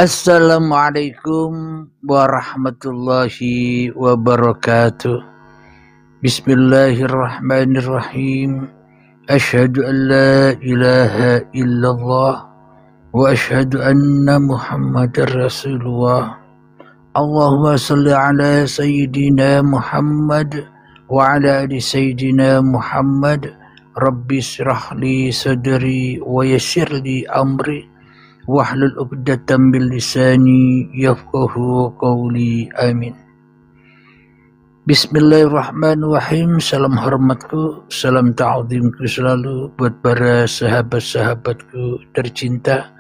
Assalamualaikum warahmatullahi wabarakatuh. Bismillahirrahmanirrahim. Asyhadu an la ilaha illallah wa asyhadu anna Muhammadar Rasulullah. Allahumma salli ala sayyidina Muhammad wa ala ali sayyidina Muhammad. Rabbi shrah li sadri wa yassir li amri wahlul 'uqdatam min lisani yafqahu qawli. Amin. Bismillahirrahmanirrahim. Salam hormatku, salam ta'zimku selalu buat para sahabat-sahabatku tercinta,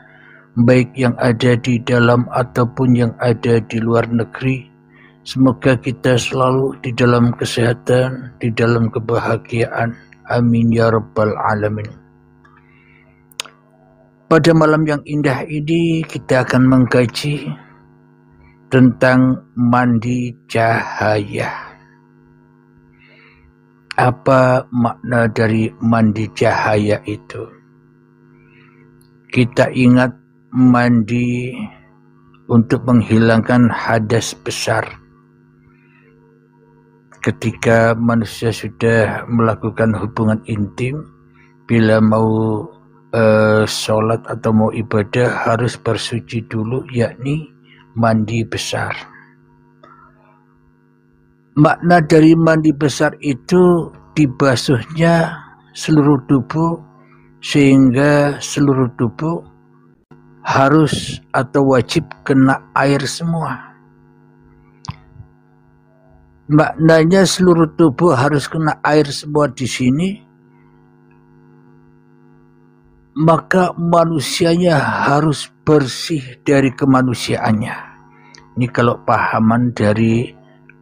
baik yang ada di dalam ataupun yang ada di luar negeri. Semoga kita selalu di dalam kesehatan, di dalam kebahagiaan. Amin ya rabbal alamin. Pada malam yang indah ini kita akan mengkaji tentang mandi cahaya. Apa makna dari mandi cahaya itu? Kita ingat mandi untuk menghilangkan hadas besar. Ketika manusia sudah melakukan hubungan intim, bila mau sholat atau mau ibadah harus bersuci dulu, yakni mandi besar. Makna dari mandi besar itu dibasuhnya seluruh tubuh, sehingga seluruh tubuh harus atau wajib kena air semua. Maknanya seluruh tubuh harus kena air semua di sini, maka manusianya harus bersih dari kemanusiaannya. Ini kalau pahaman dari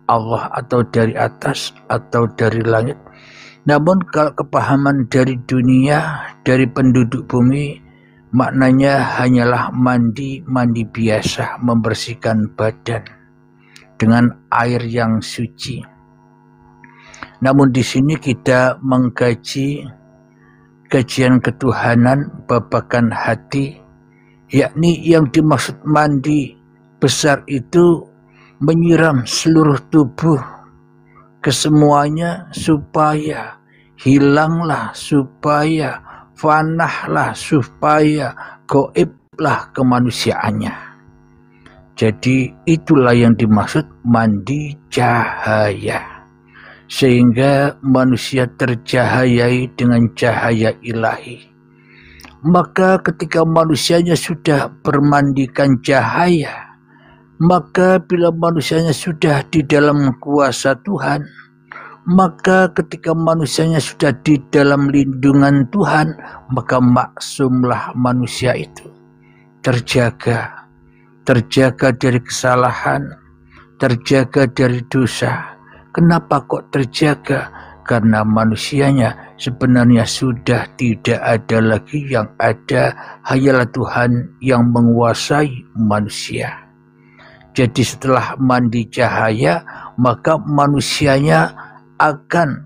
Allah atau dari atas atau dari langit. Namun kalau kepahaman dari dunia, dari penduduk bumi, maknanya hanyalah mandi biasa, membersihkan badan dengan air yang suci. Namun di sini kita mengkaji kajian ketuhanan babakan hati, yakni yang dimaksud mandi besar itu menyiram seluruh tubuh kesemuanya supaya hilanglah, supaya fanahlah, supaya goiblah kemanusiaannya. Jadi itulah yang dimaksud mandi cahaya, sehingga manusia tercahayai dengan cahaya ilahi. Maka ketika manusianya sudah bermandikan cahaya, maka bila manusianya sudah di dalam kuasa Tuhan, maka ketika manusianya sudah di dalam lindungan Tuhan, maka maksumlah manusia itu, terjaga dari kesalahan, terjaga dari dosa. Kenapa kok terjaga? Karena manusianya sebenarnya sudah tidak ada lagi, yang ada hanyalah Tuhan yang menguasai manusia. Jadi setelah mandi cahaya, maka manusianya akan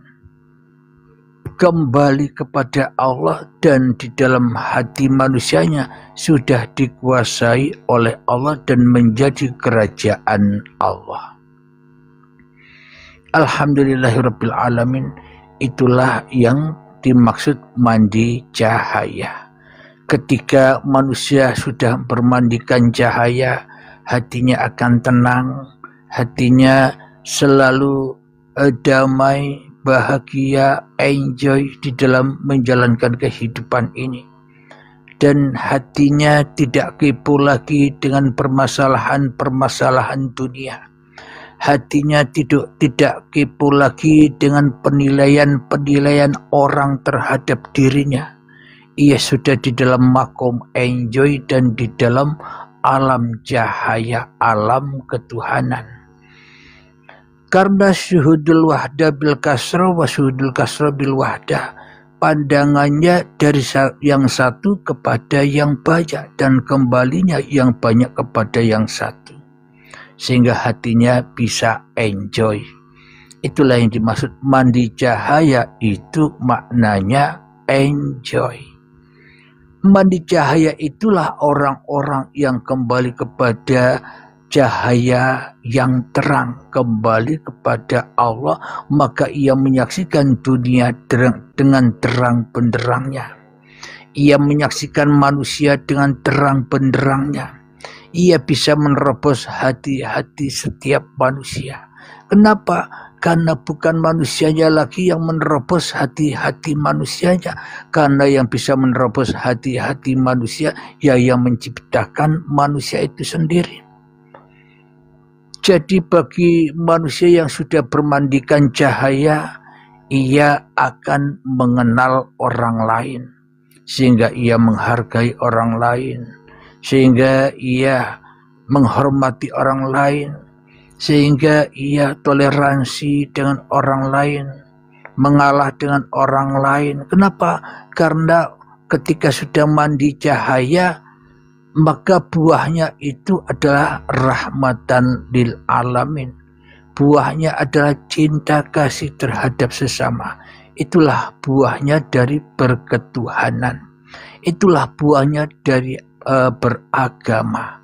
kembali kepada Allah, dan di dalam hati manusianya sudah dikuasai oleh Allah dan menjadi kerajaan Allah. Alhamdulillahirabbil alamin. Itulah yang dimaksud mandi cahaya. Ketika manusia sudah bermandikan cahaya, hatinya akan tenang, hatinya selalu damai, bahagia, enjoy di dalam menjalankan kehidupan ini. Dan hatinya tidak kepo lagi dengan permasalahan-permasalahan dunia. Hatinya tidak kepo lagi dengan penilaian-penilaian orang terhadap dirinya. Ia sudah di dalam makom enjoy dan di dalam alam cahaya, alam ketuhanan. Karena syuhudul wahda bil kasra wa syuhudul kasra bil wahda, pandangannya dari yang satu kepada yang banyak dan kembalinya yang banyak kepada yang satu, sehingga hatinya bisa enjoy. Itulah yang dimaksud mandi cahaya, itu maknanya enjoy. Mandi cahaya itulah orang-orang yang kembali kepada cahaya yang terang, kembali kepada Allah, maka ia menyaksikan dunia dengan terang benderangnya. Ia menyaksikan manusia dengan terang benderangnya. Ia bisa menerobos hati-hati setiap manusia. Kenapa? Karena bukan manusianya lagi yang menerobos hati-hati manusianya. Karena yang bisa menerobos hati-hati manusia, ya yang menciptakan manusia itu sendiri. Jadi bagi manusia yang sudah bermandikan cahaya, ia akan mengenal orang lain. Sehingga ia menghargai orang lain, sehingga ia menghormati orang lain, sehingga ia toleransi dengan orang lain, mengalah dengan orang lain. Kenapa? Karena ketika sudah mandi cahaya, maka buahnya itu adalah rahmatan lil alamin. Buahnya adalah cinta kasih terhadap sesama. Itulah buahnya dari berketuhanan. Itulah buahnya dari beragama.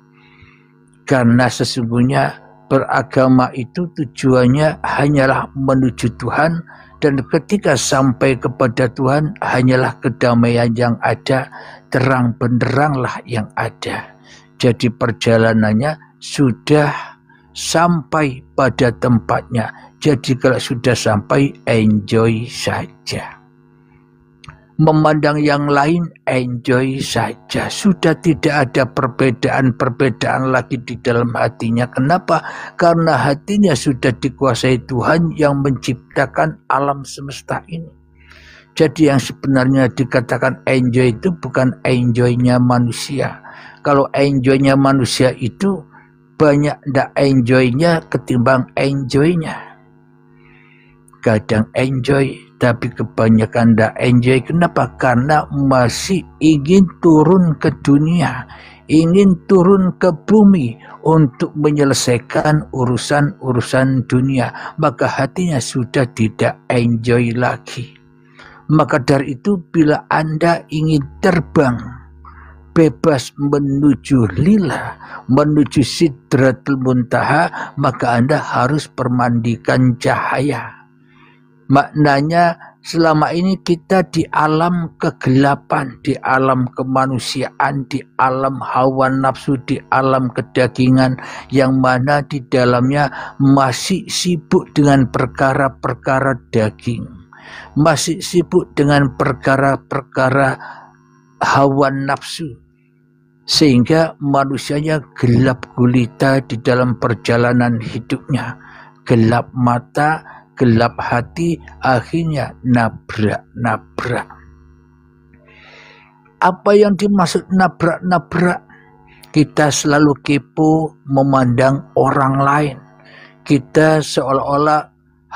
Karena sesungguhnya beragama itu tujuannya hanyalah menuju Tuhan, dan ketika sampai kepada Tuhan hanyalah kedamaian yang ada, terang benderanglah yang ada. Jadi perjalanannya sudah sampai pada tempatnya. Jadi kalau sudah sampai, enjoy saja. Memandang yang lain, enjoy saja. Sudah tidak ada perbedaan-perbedaan lagi di dalam hatinya. Kenapa? Karena hatinya sudah dikuasai Tuhan yang menciptakan alam semesta ini. Jadi yang sebenarnya dikatakan enjoy itu bukan enjoynya manusia. Kalau enjoynya manusia itu banyak ndak enjoynya ketimbang enjoynya. Kadang enjoy, tapi kebanyakan ndak enjoy. Kenapa? Karena masih ingin turun ke dunia, ingin turun ke bumi untuk menyelesaikan urusan-urusan dunia. Maka hatinya sudah tidak enjoy lagi. Maka dari itu bila Anda ingin terbang bebas menuju lila, menuju sidratul muntaha, maka Anda harus permandikan cahaya. Maknanya selama ini kita di alam kegelapan, di alam kemanusiaan, di alam hawa nafsu, di alam kedagingan, yang mana di dalamnya masih sibuk dengan perkara-perkara daging, masih sibuk dengan perkara-perkara hawa nafsu, sehingga manusianya gelap gulita di dalam perjalanan hidupnya, gelap mata, gelap hati, akhirnya nabrak-nabrak. Apa yang dimaksud nabrak-nabrak? Kita selalu kepo memandang orang lain. Kita seolah-olah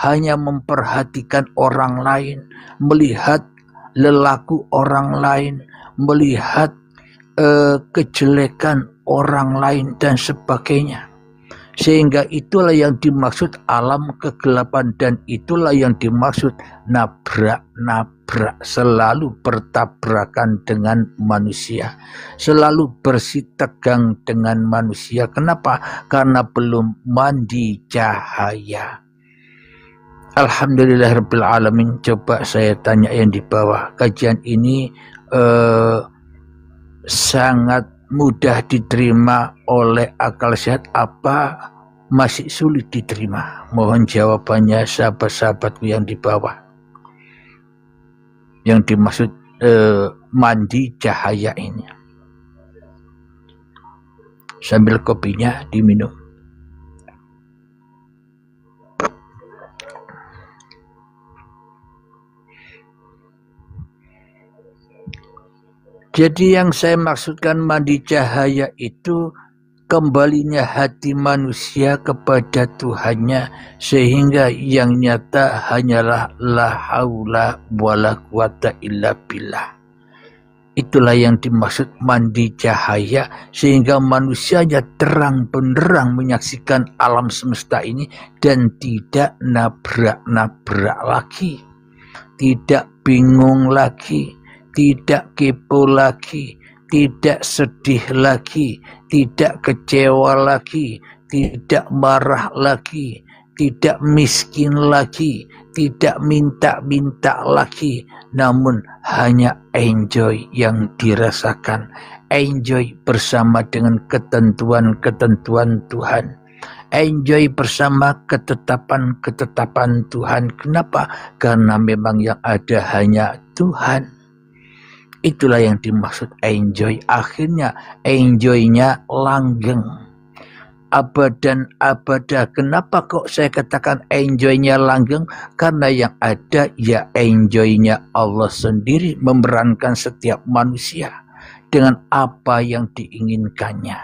hanya memperhatikan orang lain, melihat lelaku orang lain, melihat kejelekan orang lain dan sebagainya. Sehingga itulah yang dimaksud alam kegelapan, dan itulah yang dimaksud nabrak-nabrak, selalu bertabrakan dengan manusia, selalu bersitegang dengan manusia. Kenapa? Karena belum mandi cahaya. Alhamdulillahirabbil alamin. Coba saya tanya yang di bawah, kajian ini sangat mudah diterima oleh akal sehat apa masih sulit diterima? Mohon jawabannya sahabat-sahabatku yang di bawah. Yang dimaksud mandi cahaya ini. Sambil kopinya diminum. Jadi yang saya maksudkan mandi cahaya itu kembalinya hati manusia kepada Tuhannya, sehingga yang nyata hanyalah la haula wala quwata illa billah. Itulah yang dimaksud mandi cahaya, sehingga manusianya terang benderang menyaksikan alam semesta ini dan tidak nabrak-nabrak lagi, tidak bingung lagi, tidak kepo lagi, tidak sedih lagi, tidak kecewa lagi, tidak marah lagi, tidak miskin lagi, tidak minta-minta lagi, namun hanya enjoy yang dirasakan, enjoy bersama dengan ketentuan-ketentuan Tuhan, enjoy bersama ketetapan-ketetapan Tuhan. Kenapa? Karena memang yang ada hanya Tuhan. Itulah yang dimaksud enjoy. Akhirnya enjoynya langgeng, abadan abada. Kenapa kok saya katakan enjoynya langgeng? Karena yang ada ya enjoynya Allah sendiri memerankan setiap manusia dengan apa yang diinginkannya.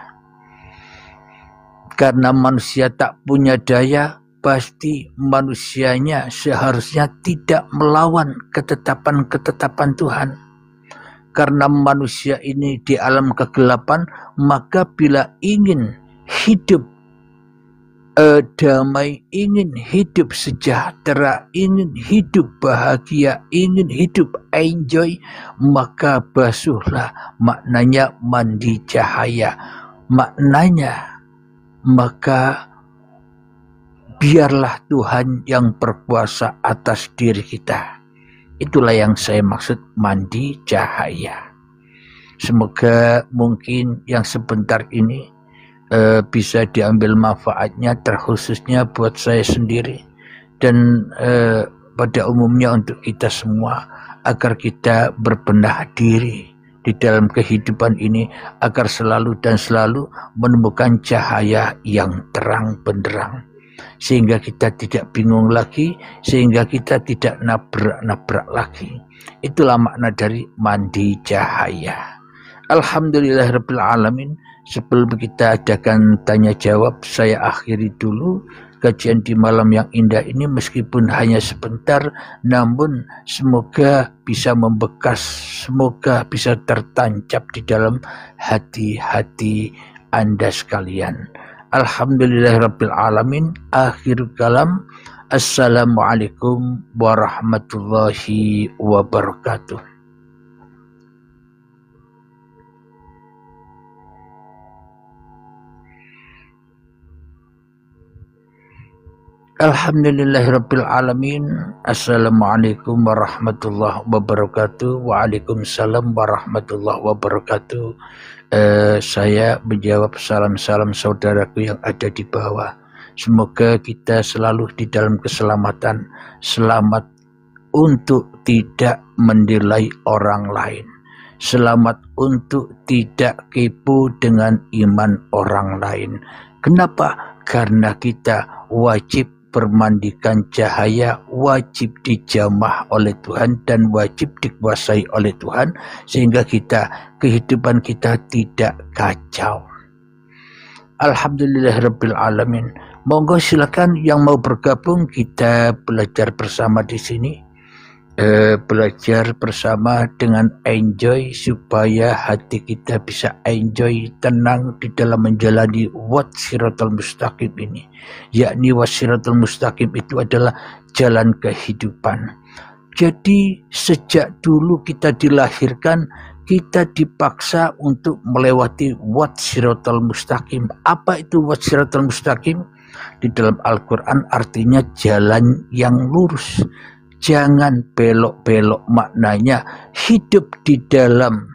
Karena manusia tak punya daya, pasti manusianya seharusnya tidak melawan ketetapan-ketetapan Tuhan. Karena manusia ini di alam kegelapan, maka bila ingin hidup damai, ingin hidup sejahtera, ingin hidup bahagia, ingin hidup enjoy, maka basuhlah, maknanya mandi cahaya, maknanya maka biarlah Tuhan yang berkuasa atas diri kita. Itulah yang saya maksud mandi cahaya. Semoga mungkin yang sebentar ini bisa diambil manfaatnya, terkhususnya buat saya sendiri dan pada umumnya untuk kita semua, agar kita berbenah diri di dalam kehidupan ini, agar selalu dan selalu menemukan cahaya yang terang benderang, sehingga kita tidak bingung lagi, sehingga kita tidak nabrak-nabrak lagi. Itulah makna dari mandi cahaya. Alhamdulillahirabbil alamin. Sebelum kita adakan tanya jawab, saya akhiri dulu kajian di malam yang indah ini, meskipun hanya sebentar, namun semoga bisa membekas, semoga bisa tertancap di dalam hati-hati Anda sekalian. Alhamdulillahirabbil alamin. Akhir kalam. Assalamualaikum warahmatullahi wabarakatuh. Alhamdulillahirabbil alamin. Assalamualaikum warahmatullahi wabarakatuh. Waalaikumsalam warahmatullahi wabarakatuh. Saya menjawab salam-salam saudaraku yang ada di bawah. Semoga kita selalu di dalam keselamatan, selamat untuk tidak menilai orang lain, selamat untuk tidak kepo dengan iman orang lain. Kenapa? Karena kita wajib bermandikan cahaya, wajib dijamah oleh Tuhan dan wajib dikuasai oleh Tuhan, sehingga kehidupan kita tidak kacau. Alhamdulillahirabbil alamin. Monggo silakan yang mau bergabung, kita belajar bersama di sini. Belajar bersama dengan enjoy, supaya hati kita bisa enjoy, tenang di dalam menjalani wassiratal mustaqim ini, yakni wassiratal mustaqim itu adalah jalan kehidupan. Jadi sejak dulu kita dilahirkan, kita dipaksa untuk melewati wassiratal mustaqim. Apa itu wassiratal mustaqim? Di dalam Al-Quran artinya jalan yang lurus, jangan belok-belok. Maknanya hidup di dalam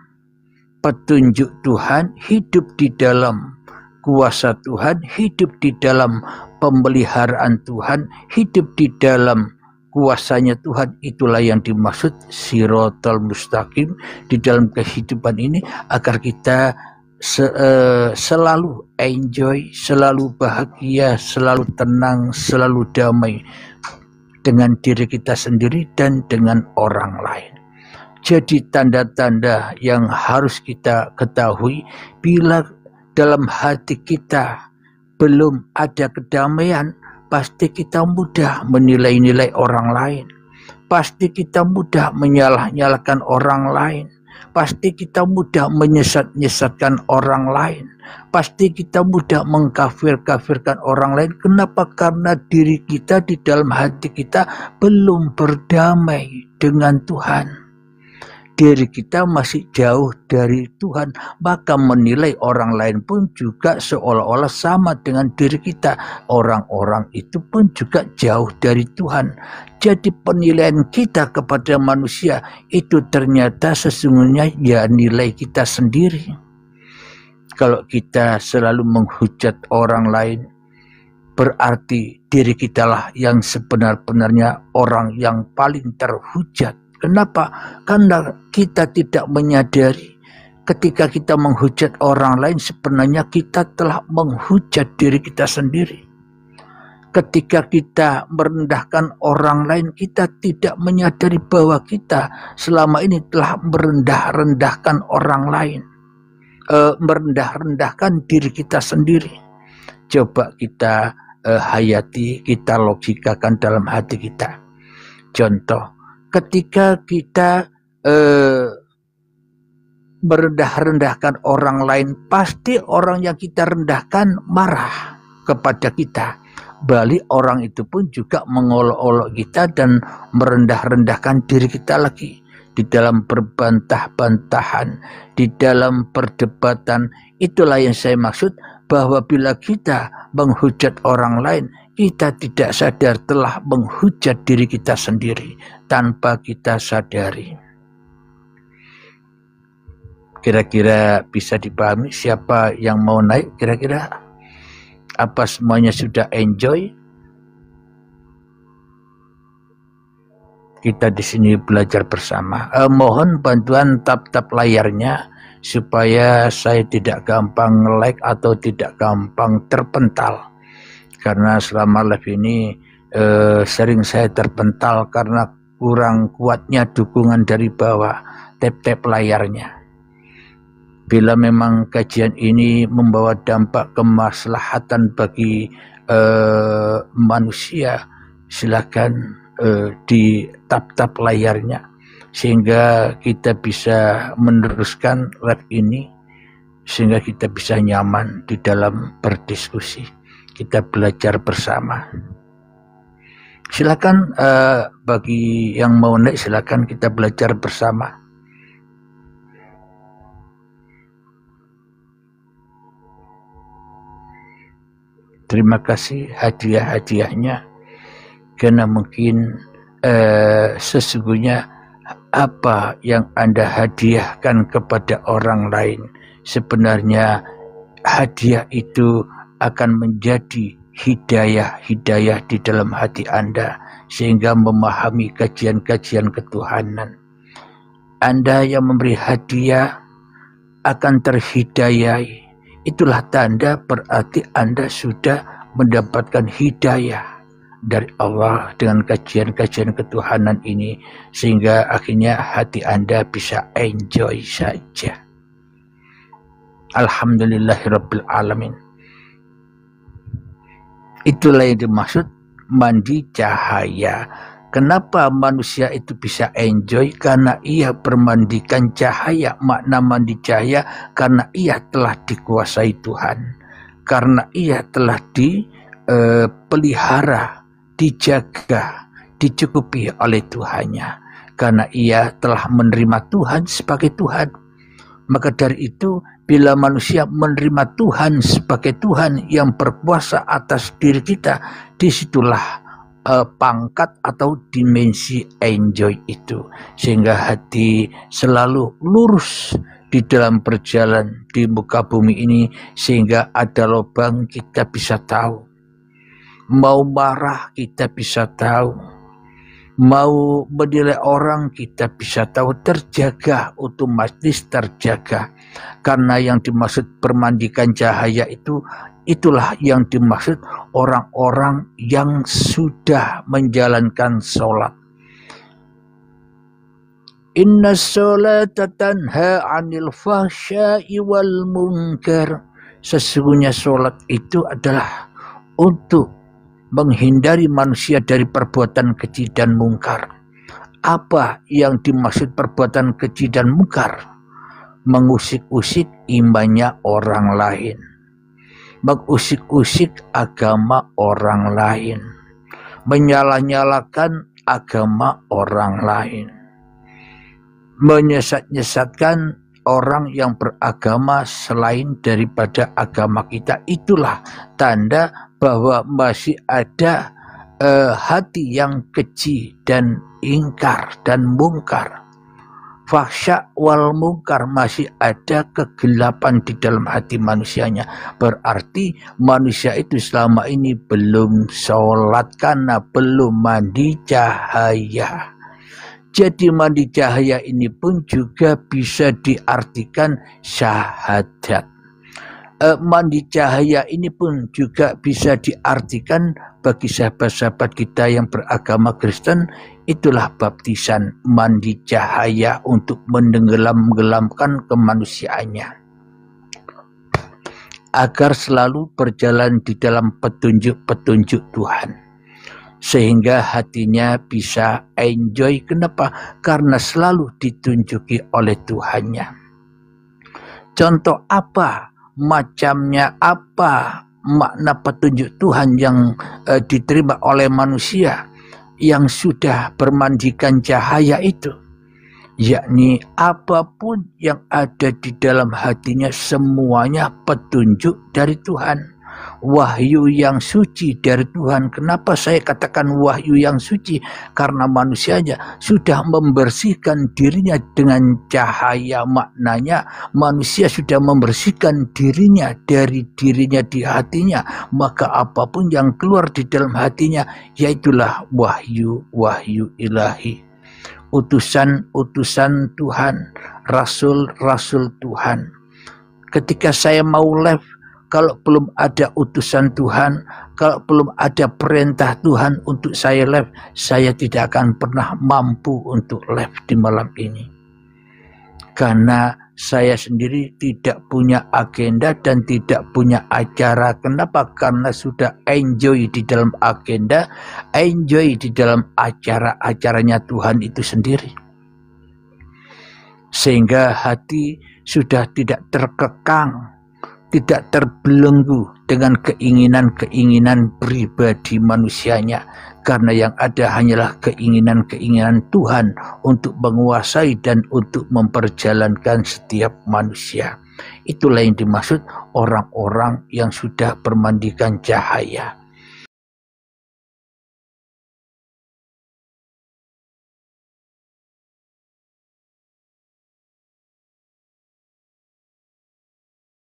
petunjuk Tuhan, hidup di dalam kuasa Tuhan, hidup di dalam pemeliharaan Tuhan, hidup di dalam kuasanya Tuhan. Itulah yang dimaksud siratal mustaqim di dalam kehidupan ini, agar kita selalu enjoy, selalu bahagia, selalu tenang, selalu damai dengan diri kita sendiri dan dengan orang lain. Jadi tanda-tanda yang harus kita ketahui, bila dalam hati kita belum ada kedamaian, pasti kita mudah menilai-nilai orang lain, pasti kita mudah menyalah-nyalahkan orang lain, pasti kita mudah menyesat-nyesatkan orang lain, pasti kita mudah mengkafir-kafirkan orang lain. Kenapa? Karena diri kita, di dalam hati kita belum berdamai dengan Tuhan. diri kita masih jauh dari Tuhan, maka menilai orang lain pun juga seolah-olah sama dengan diri kita. Orang-orang itu pun juga jauh dari Tuhan. Jadi penilaian kita kepada manusia itu ternyata sesungguhnya ya nilai kita sendiri. Kalau kita selalu menghujat orang lain, berarti diri kitalah yang sebenar-benarnya orang yang paling terhujat. Kenapa? Karena kita tidak menyadari ketika kita menghujat orang lain sebenarnya kita telah menghujat diri kita sendiri. Ketika kita merendahkan orang lain, kita tidak menyadari bahwa kita selama ini telah merendah-rendahkan orang lain, merendah-rendahkan diri kita sendiri. Coba kita hayati, kita logikakan dalam hati kita. Contoh, ketika kita merendah-rendahkan orang lain, pasti orang yang kita rendahkan marah kepada kita. Balik orang itu pun juga mengolok-olok kita dan merendah-rendahkan diri kita lagi. Di dalam berbantah-bantahan, di dalam perdebatan, itulah yang saya maksud, bahwa bila kita menghujat orang lain, kita tidak sadar telah menghujat diri kita sendiri tanpa kita sadari. Kira-kira bisa dipahami siapa yang mau naik? Kira-kira apa semuanya sudah enjoy? Kita di sini belajar bersama. Mohon bantuan tap-tap layarnya supaya saya tidak gampang nge-lag atau tidak gampang terpental. Karena selama live ini sering saya terpental karena kurang kuatnya dukungan dari bawah tap-tap layarnya. Bila memang kajian ini membawa dampak kemaslahatan bagi manusia, silakan di tap-tap layarnya sehingga kita bisa meneruskan live ini, sehingga kita bisa nyaman di dalam berdiskusi. Kita belajar bersama. Silakan bagi yang mau naik, silakan kita belajar bersama. Terima kasih hadiah-hadiahnya, karena mungkin sesungguhnya apa yang Anda hadiahkan kepada orang lain, sebenarnya hadiah itu akan menjadi hidayah-hidayah di dalam hati Anda, sehingga memahami kajian-kajian ketuhanan. Anda yang memberi hadiah akan terhidayahi. Itulah tanda berarti Anda sudah mendapatkan hidayah dari Allah dengan kajian-kajian ketuhanan ini, sehingga akhirnya hati Anda bisa enjoy saja. Alhamdulillahirabbil alamin. Itulah yang dimaksud mandi cahaya. Kenapa manusia itu bisa enjoy? Karena ia bermandikan cahaya. Makna mandi cahaya karena ia telah dikuasai Tuhan, karena ia telah dipelihara, dijaga, dicukupi oleh Tuhannya, karena ia telah menerima Tuhan sebagai Tuhan. Maka dari itu, bila manusia menerima Tuhan sebagai Tuhan yang berkuasa atas diri kita, disitulah pangkat atau dimensi enjoy itu, sehingga hati selalu lurus di dalam berjalan di muka bumi ini, sehingga ada lubang kita bisa tahu, mau marah kita bisa tahu, mau menilai orang kita bisa tahu, terjaga, otomatis terjaga. Karena yang dimaksud bermandikan cahaya itu, itulah yang dimaksud orang-orang yang sudah menjalankan sholat. Inna sholata tanha 'anil fahsya'i wal munkar. Sesungguhnya sholat itu adalah untuk menghindari manusia dari perbuatan keji dan mungkar. Apa yang dimaksud perbuatan keji dan mungkar? Mengusik-usik imannya orang lain, mengusik-usik agama orang lain, menyalah-nyalakan agama orang lain. menyesat-nyesatkan orang yang beragama selain daripada agama kita. Itulah tanda bahwa masih ada hati yang keji dan ingkar dan mungkar. Fahsya wal mungkar, masih ada kegelapan di dalam hati manusianya. Berarti manusia itu selama ini belum sholat karena belum mandi cahaya. Jadi mandi cahaya ini pun juga bisa diartikan syahadat. Mandi cahaya ini pun juga bisa diartikan bagi sahabat-sahabat kita yang beragama Kristen, itulah baptisan, mandi cahaya untuk menenggelam-gelamkan kemanusiaannya, agar selalu berjalan di dalam petunjuk-petunjuk Tuhan, sehingga hatinya bisa enjoy. Kenapa? Karena selalu ditunjuki oleh Tuhannya. Contoh apa? Macamnya apa makna petunjuk Tuhan yang diterima oleh manusia yang sudah bermandikan cahaya itu? Yakni apapun yang ada di dalam hatinya semuanya petunjuk dari Tuhan, wahyu yang suci dari Tuhan. Kenapa saya katakan wahyu yang suci? Karena manusianya sudah membersihkan dirinya dengan cahaya. Maknanya manusia sudah membersihkan dirinya dari dirinya di hatinya, maka apapun yang keluar di dalam hatinya yaitulah wahyu ilahi, utusan-utusan Tuhan, rasul-rasul Tuhan. Ketika saya mau live, kalau belum ada utusan Tuhan, kalau belum ada perintah Tuhan untuk saya live, saya tidak akan pernah mampu untuk live di malam ini. Karena saya sendiri tidak punya agenda dan tidak punya acara. Kenapa? Karena sudah enjoy di dalam agenda, enjoy di dalam acara-acaranya Tuhan itu sendiri. Sehingga hati sudah tidak terkekang, tidak terbelenggu dengan keinginan-keinginan pribadi manusianya, karena yang ada hanyalah keinginan-keinginan Tuhan untuk menguasai dan untuk memperjalankan setiap manusia. Itulah yang dimaksud orang-orang yang sudah bermandikan cahaya.